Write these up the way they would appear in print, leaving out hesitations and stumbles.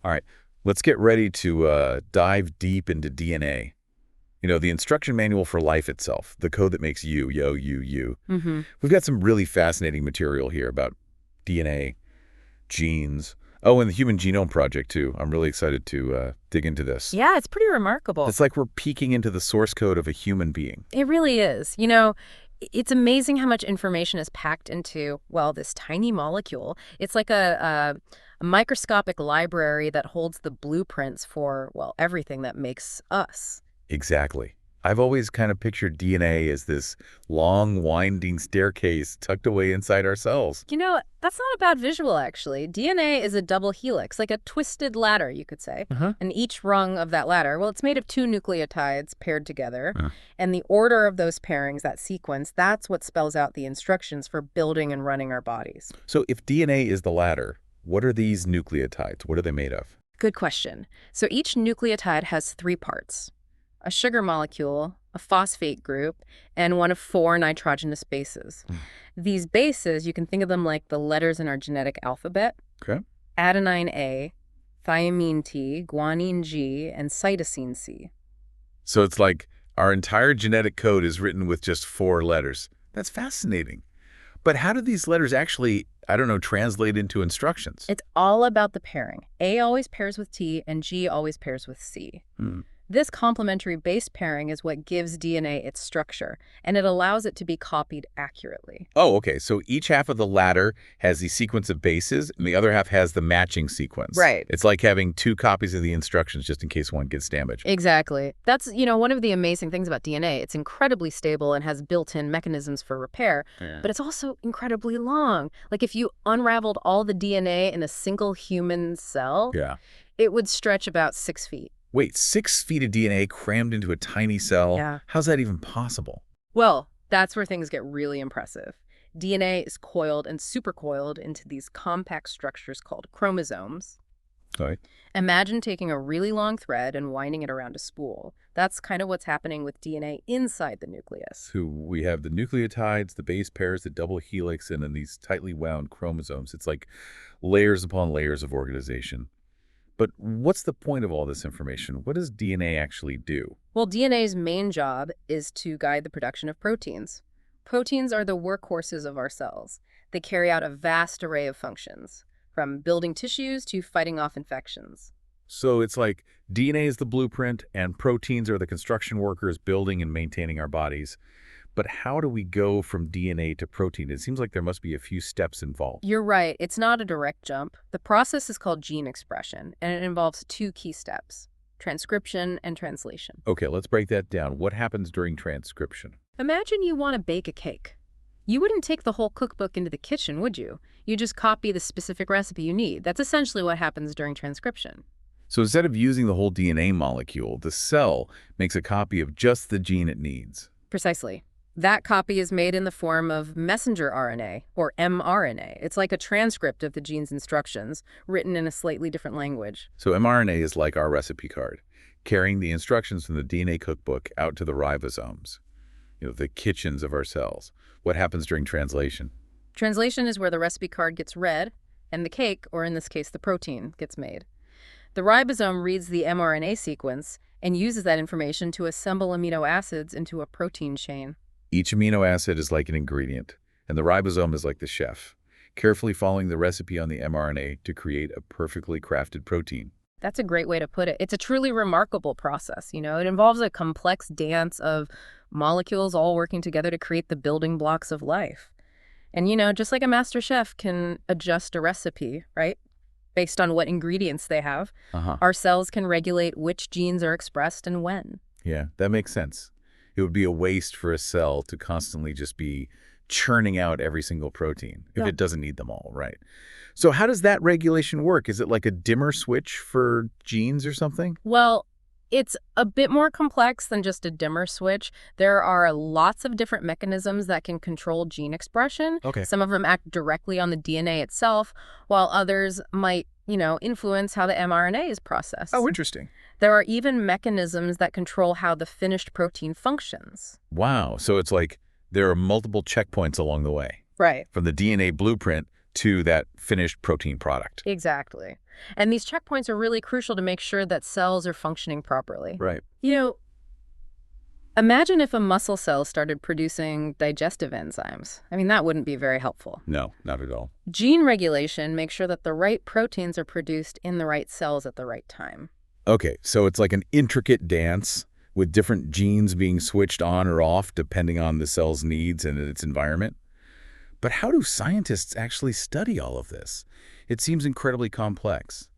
All right, let's get ready to dive deep into DNA. The instruction manual for life itself, the code that makes you, yo, you. Hmm. We've got some really fascinating material here about DNA, genes. Oh, and the Human Genome Project, too. I'm really excited to dig into this. Yeah, it's pretty remarkable. It's like we're peeking into the source code of a human being. It really is. It's amazing how much information is packed into, well, this tiny molecule. It's like a microscopic library that holds the blueprints for, well, everything that makes us. Exactly. I've always kind of pictured DNA as this long, winding staircase tucked away inside our cells. That's not a bad visual, actually. DNA is a double helix, like a twisted ladder, you could say. Uh-huh. And each rung of that ladder, well, it's made of two nucleotides paired together. And the order of those pairings, that sequence, that's what spells out the instructions for building and running our bodies. So if DNA is the ladder, what are these nucleotides? What are they made of? Good question. So each nucleotide has three parts: a sugar molecule, a phosphate group, and one of four nitrogenous bases. These bases, you can think of them like the letters in our genetic alphabet: Okay. adenine A, thymine T, guanine G, and cytosine C. So it's like our entire genetic code is written with just 4 letters. That's fascinating. But how do these letters actually, I don't know, translate into instructions? It's all about the pairing. A always pairs with T, and G always pairs with C. Hmm. This complementary base pairing is what gives DNA its structure, and it allows it to be copied accurately. Oh, okay. So each half of the ladder has the sequence of bases, and the other half has the matching sequence. Right. It's like having 2 copies of the instructions just in case one gets damaged. Exactly. That's, one of the amazing things about DNA. It's incredibly stable and has built-in mechanisms for repair, Yeah. but it's also incredibly long. Like if you unraveled all the DNA in a single human cell, Yeah. it would stretch about 6 feet. Wait, 6 feet of DNA crammed into a tiny cell? Yeah. How's that even possible? Well, that's where things get really impressive. DNA is coiled and supercoiled into these compact structures called chromosomes. Sorry. Imagine taking a really long thread and winding it around a spool. That's kind of what's happening with DNA inside the nucleus. So we have the nucleotides, the base pairs, the double helix, and then these tightly wound chromosomes. It's like layers upon layers of organization. But what's the point of all this information? What does DNA actually do? Well, DNA's main job is to guide the production of proteins. Proteins are the workhorses of our cells. They carry out a vast array of functions, from building tissues to fighting off infections. So it's like DNA is the blueprint and proteins are the construction workers building and maintaining our bodies. But how do we go from DNA to protein? It seems like there must be a few steps involved. You're right, it's not a direct jump. The process is called gene expression, and it involves two key steps: transcription and translation. Okay, let's break that down. What happens during transcription? Imagine you want to bake a cake. You wouldn't take the whole cookbook into the kitchen, would you? You just copy the specific recipe you need. That's essentially what happens during transcription. So instead of using the whole DNA molecule, the cell makes a copy of just the gene it needs. Precisely. That copy is made in the form of messenger RNA, or mRNA. It's like a transcript of the gene's instructions, written in a slightly different language. So mRNA is like our recipe card, carrying the instructions from the DNA cookbook out to the ribosomes, the kitchens of our cells. What happens during translation? Translation is where the recipe card gets read, and the cake, or in this case the protein, gets made. The ribosome reads the mRNA sequence and uses that information to assemble amino acids into a protein chain. Each amino acid is like an ingredient, and the ribosome is like the chef, carefully following the recipe on the mRNA to create a perfectly crafted protein. That's a great way to put it. It's a truly remarkable process. It involves a complex dance of molecules all working together to create the building blocks of life. And, just like a master chef can adjust a recipe, right, based on what ingredients they have, our cells can regulate which genes are expressed and when. Yeah, that makes sense. It would be a waste for a cell to constantly just be churning out every single protein if it doesn't need them all, right? So how does that regulation work? Is it like a dimmer switch for genes or something? Well, it's a bit more complex than just a dimmer switch. There are lots of different mechanisms that can control gene expression. Okay. Some of them act directly on the DNA itself, while others might, influence how the mRNA is processed. Oh, interesting. There are even mechanisms that control how the finished protein functions. Wow. So it's like there are multiple checkpoints along the way. Right. From the DNA blueprint to that finished protein product. Exactly. And these checkpoints are really crucial to make sure that cells are functioning properly. Right. You know, imagine if a muscle cell started producing digestive enzymes. I mean, that wouldn't be very helpful. No, not at all. Gene regulation makes sure that the right proteins are produced in the right cells at the right time. Okay, so it's like an intricate dance with different genes being switched on or off depending on the cell's needs and its environment. But how do scientists actually study all of this? It seems incredibly complex.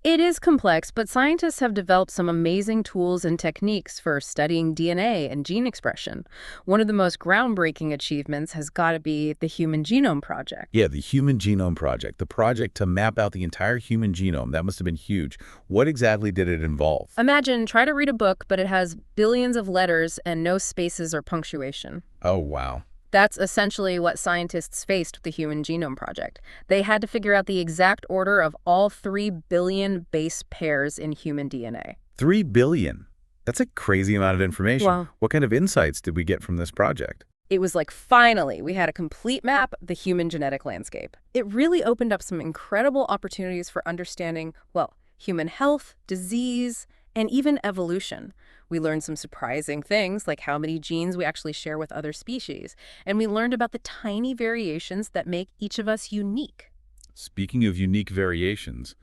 It is complex, but scientists have developed some amazing tools and techniques for studying DNA and gene expression. One of the most groundbreaking achievements has got to be the Human Genome Project. Yeah, the Human Genome Project, the project to map out the entire human genome, that must have been huge. What exactly did it involve? Imagine, try to read a book, but it has billions of letters and no spaces or punctuation. Oh, wow. That's essentially what scientists faced with the Human Genome Project. They had to figure out the exact order of all 3 billion base pairs in human DNA. 3 billion. That's a crazy amount of information. Wow. What kind of insights did we get from this project? It was like, finally, we had a complete map of the human genetic landscape. It really opened up some incredible opportunities for understanding, well, human health, disease, and even evolution. We learned some surprising things, like how many genes we actually share with other species. And we learned about the tiny variations that make each of us unique. Speaking of unique variations,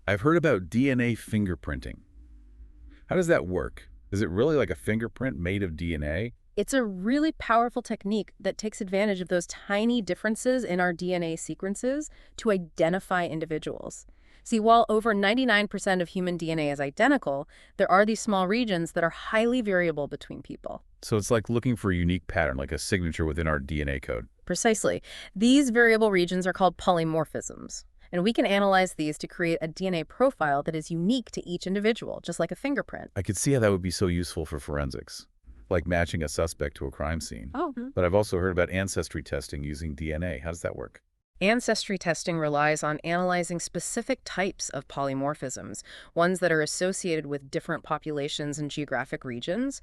I've heard about DNA fingerprinting. How does that work? Is it really like a fingerprint made of DNA? It's a really powerful technique that takes advantage of those tiny differences in our DNA sequences to identify individuals. See, while over 99% of human DNA is identical, there are these small regions that are highly variable between people. So it's like looking for a unique pattern, like a signature within our DNA code. Precisely. These variable regions are called polymorphisms. And we can analyze these to create a DNA profile that is unique to each individual, just like a fingerprint. I could see how that would be so useful for forensics, like matching a suspect to a crime scene. Oh. But I've also heard about ancestry testing using DNA. How does that work? Ancestry testing relies on analyzing specific types of polymorphisms, ones that are associated with different populations and geographic regions.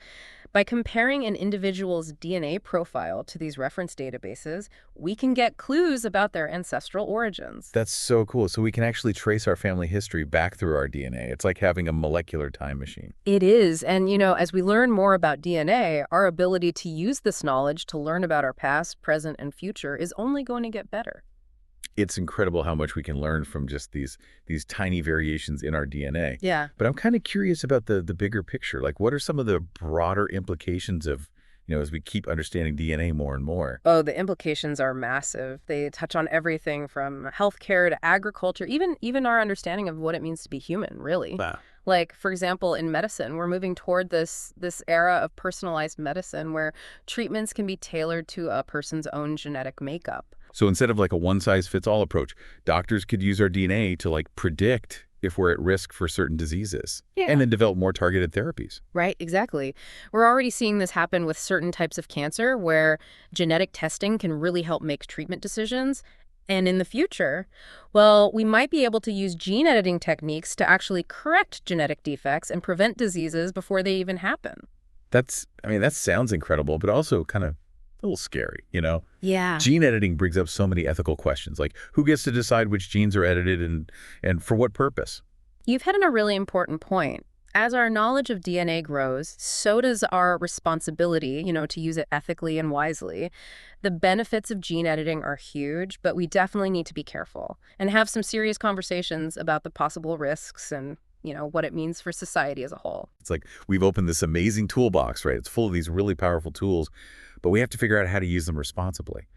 By comparing an individual's DNA profile to these reference databases, we can get clues about their ancestral origins. That's so cool. So we can actually trace our family history back through our DNA. It's like having a molecular time machine. It is. And, as we learn more about DNA, our ability to use this knowledge to learn about our past, present, and future is only going to get better. It's incredible how much we can learn from just these tiny variations in our DNA. Yeah. But I'm kind of curious about the bigger picture. Like, what are some of the broader implications of, as we keep understanding DNA more and more? Oh, the implications are massive. They touch on everything from healthcare to agriculture, even our understanding of what it means to be human, really. Wow. Like, for example, in medicine, we're moving toward this era of personalized medicine where treatments can be tailored to a person's own genetic makeup. So instead of like a one-size-fits-all approach, doctors could use our DNA to like predict if we're at risk for certain diseases and then develop more targeted therapies. Right, exactly. We're already seeing this happen with certain types of cancer where genetic testing can really help make treatment decisions. And in the future, well, we might be able to use gene editing techniques to actually correct genetic defects and prevent diseases before they even happen. That sounds incredible, but also kind of a little scary, Yeah. Gene editing brings up so many ethical questions, like who gets to decide which genes are edited and for what purpose? You've hit on a really important point. As our knowledge of DNA grows, so does our responsibility, to use it ethically and wisely. The benefits of gene editing are huge, but we definitely need to be careful and have some serious conversations about the possible risks and, what it means for society as a whole. It's like we've opened this amazing toolbox, right? It's full of these really powerful tools, but we have to figure out how to use them responsibly.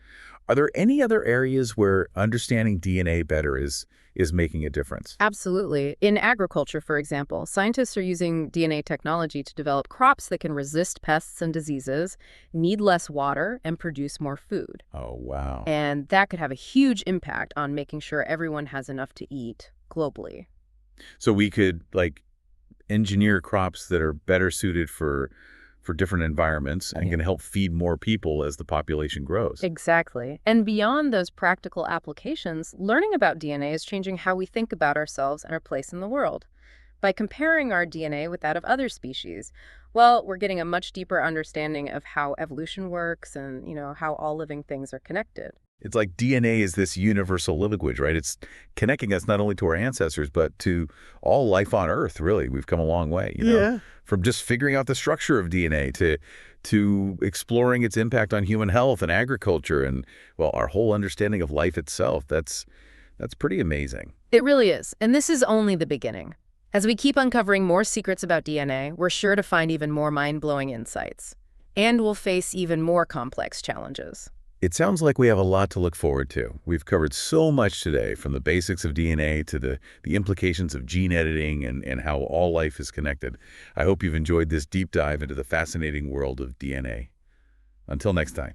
Are there any other areas where understanding DNA better is making a difference? Absolutely. In agriculture, for example, scientists are using DNA technology to develop crops that can resist pests and diseases, need less water, and produce more food. Oh, wow. And that could have a huge impact on making sure everyone has enough to eat globally. So we could like engineer crops that are better suited for different environments and can help feed more people as the population grows. Exactly. And beyond those practical applications, learning about DNA is changing how we think about ourselves and our place in the world. By comparing our DNA with that of other species, well, we're getting a much deeper understanding of how evolution works and, how all living things are connected. It's like DNA is this universal language, right? It's connecting us not only to our ancestors, but to all life on Earth, really. We've come a long way, Yeah. from just figuring out the structure of DNA to exploring its impact on human health and agriculture and, well, our whole understanding of life itself. That's pretty amazing. It really is. And this is only the beginning. As we keep uncovering more secrets about DNA, we're sure to find even more mind-blowing insights. And we'll face even more complex challenges. It sounds like we have a lot to look forward to. We've covered so much today, from the basics of DNA to the implications of gene editing and how all life is connected. I hope you've enjoyed this deep dive into the fascinating world of DNA. Until next time.